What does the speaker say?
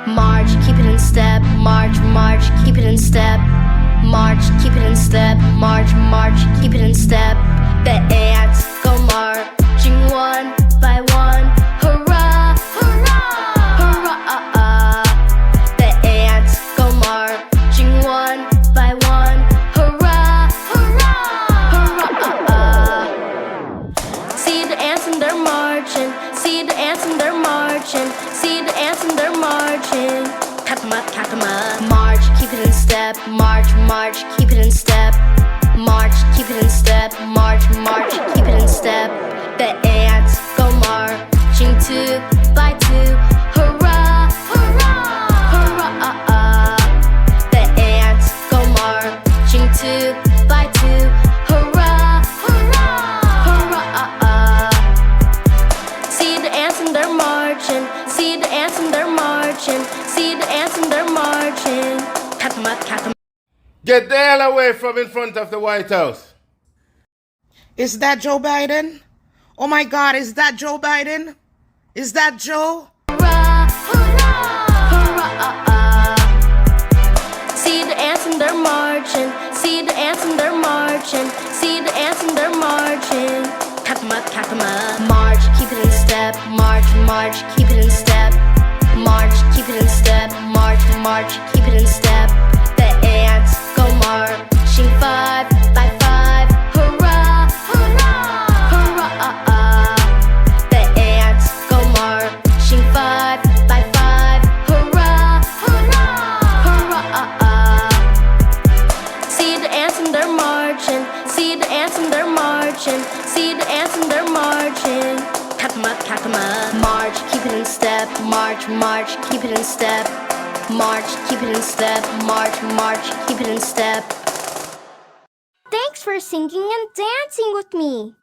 March, keep it in step. March, march, keep it in step. March, keep it in step. March, march, keep it in step. The ants go marching one by one. Hurrah, hurrah, hurrah. The ants go marching one by one. Hurrah, hurrah, hurrah. See the ants and they're marching. See the ants and they're marching. See the ants and they're marching. Cut 'em up, cut 'em up. March, keep it in step. March, march, keep it in step. March, keep it in step. March, march, keep it in step. The ants go marching two by two. Hurrah, hurrah, hurrah. The ants go marching two by two. Hurrah, hurrah, hurrah. See the ants and they're marching. See the ants and they're marching. See the ants and they're marching. Cut 'em up, cut 'em up. Get the hell away from in front of the White House. Is that Joe Biden? Oh my God, is that Joe Biden? Is that Joe? Hurrah, hurrah, hurrah. See the ants and they're marching. See the ants and they're marching. See the ants and they're marching. Cut 'em up, cut 'em up. March, keep it in step. March, march, keep it in step. March, keep it in step. March, march, keep it in step. The ants go marching five by five. Hurrah, hurrah, hurrah. The ants go marching five by five. Hurrah, hurrah, hurrah. See the ants and they're marching. See the ants and they're marching. See the ants and they're marching. Cut 'em up, cut 'em up. March, keep it in step. March, march, keep it in step. March, keep it in step. March, march, keep it in step. Thanks for singing and dancing with me.